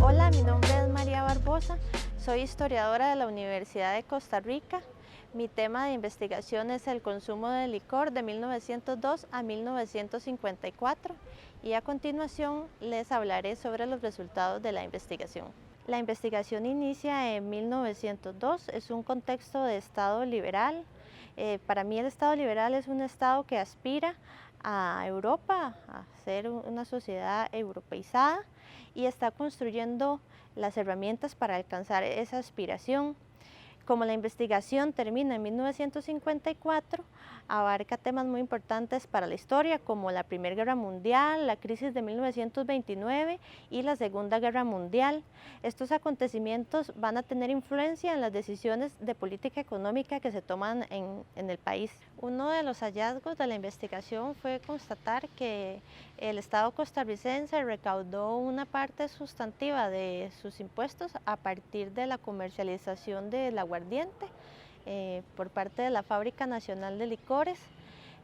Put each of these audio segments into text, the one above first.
Hola, mi nombre es María Barbosa, soy historiadora de la Universidad de Costa Rica. Mi tema de investigación es el consumo de licor de 1902 a 1954 y a continuación les hablaré sobre los resultados de la investigación. La investigación inicia en 1902, es un contexto de Estado liberal. Para mí el Estado liberal es un Estado que aspira a Europa, a ser una sociedad europeizada y está construyendo las herramientas para alcanzar esa aspiración. Como la investigación termina en 1954, abarca temas muy importantes para la historia como la Primera Guerra Mundial, la crisis de 1929 y la Segunda Guerra Mundial. Estos acontecimientos van a tener influencia en las decisiones de política económica que se toman en el país. Uno de los hallazgos de la investigación fue constatar que el Estado costarricense recaudó una parte sustantiva de sus impuestos a partir de la comercialización del aguardiente por parte de la Fábrica Nacional de Licores.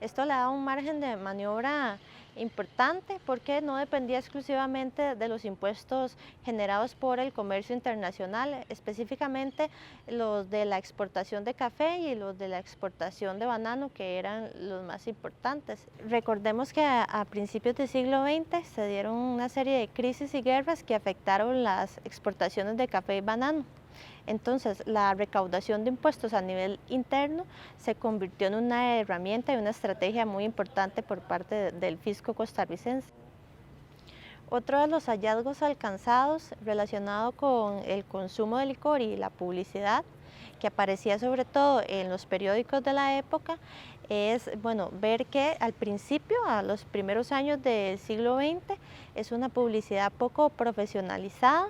Esto le da un margen de maniobra importante porque no dependía exclusivamente de los impuestos generados por el comercio internacional, específicamente los de la exportación de café y los de la exportación de banano, que eran los más importantes. Recordemos que a principios del siglo XX se dieron una serie de crisis y guerras que afectaron las exportaciones de café y banano. Entonces, la recaudación de impuestos a nivel interno se convirtió en una herramienta y una estrategia muy importante por parte del fisco costarricense. Otro de los hallazgos alcanzados relacionado con el consumo de licor y la publicidad, que aparecía sobre todo en los periódicos de la época, es ver que al principio, a los primeros años del siglo XX, es una publicidad poco profesionalizada.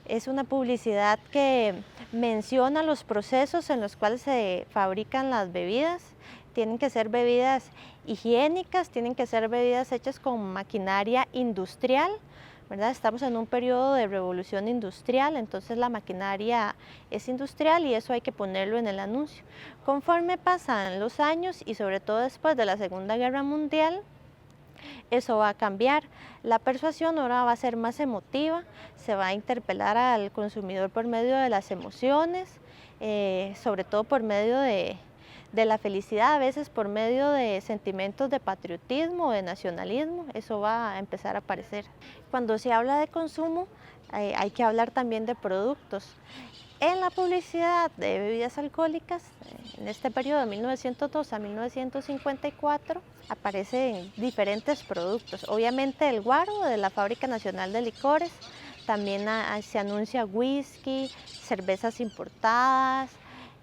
Es una publicidad que menciona los procesos en los cuales se fabrican las bebidas. Tienen que ser bebidas higiénicas, tienen que ser bebidas hechas con maquinaria industrial, ¿verdad? Estamos en un periodo de revolución industrial, entonces la maquinaria es industrial y eso hay que ponerlo en el anuncio. Conforme pasan los años y sobre todo después de la Segunda Guerra Mundial, eso va a cambiar. La persuasión ahora va a ser más emotiva, se va a interpelar al consumidor por medio de las emociones, sobre todo por medio de la felicidad, a veces por medio de sentimientos de patriotismo, de nacionalismo, eso va a empezar a aparecer. Cuando se habla de consumo, hay que hablar también de productos. En la publicidad de bebidas alcohólicas, en este periodo de 1902 a 1954, aparecen diferentes productos. Obviamente el guaro de la Fábrica Nacional de Licores, también se anuncia whisky, cervezas importadas,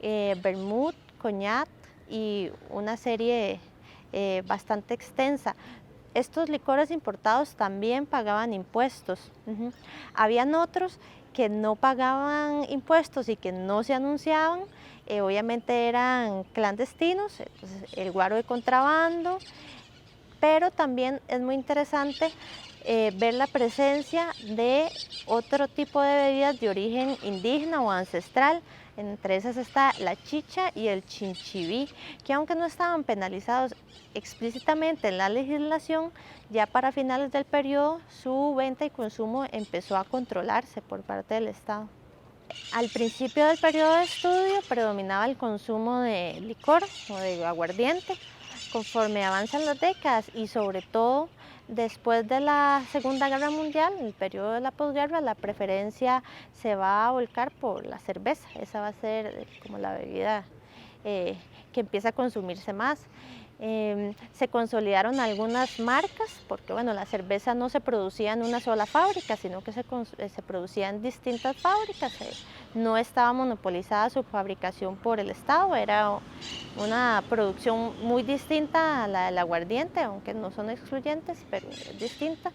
vermut, coñac y una serie bastante extensa. Estos licores importados también pagaban impuestos. Habían otros que no pagaban impuestos y que no se anunciaban, obviamente eran clandestinos, entonces el guaro de contrabando, pero también es muy interesante ver la presencia de otro tipo de bebidas de origen indígena o ancestral. Entre esas está la chicha y el chinchibí, que aunque no estaban penalizados explícitamente en la legislación, ya para finales del periodo su venta y consumo empezó a controlarse por parte del Estado. Al principio del periodo de estudio predominaba el consumo de licor o de aguardiente. Conforme avanzan las décadas y sobre todo después de la Segunda Guerra Mundial, en el periodo de la posguerra, la preferencia se va a volcar por la cerveza. Esa va a ser como la bebida que empieza a consumirse más. Se consolidaron algunas marcas porque la cerveza no se producía en una sola fábrica, sino que se producía en distintas fábricas. No estaba monopolizada su fabricación por el Estado, era una producción muy distinta a la del aguardiente, aunque no son excluyentes, pero es distinta.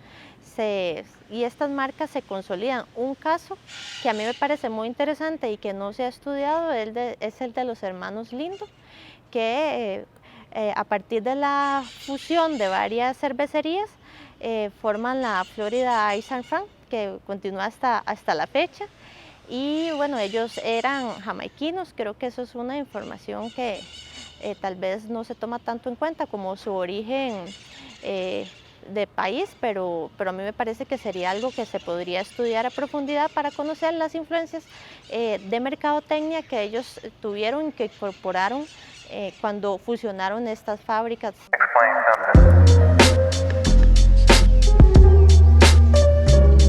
Y estas marcas se consolidan. Un caso que a mí me parece muy interesante y que no se ha estudiado es el de los hermanos Lindo, que a partir de la fusión de varias cervecerías forman la Florida Ice and Frank, que continúa hasta la fecha. Y ellos eran jamaiquinos, creo que eso es una información que tal vez no se toma tanto en cuenta como su origen de país, pero a mí me parece que sería algo que se podría estudiar a profundidad para conocer las influencias de mercadotecnia que ellos tuvieron y que incorporaron cuando fusionaron estas fábricas.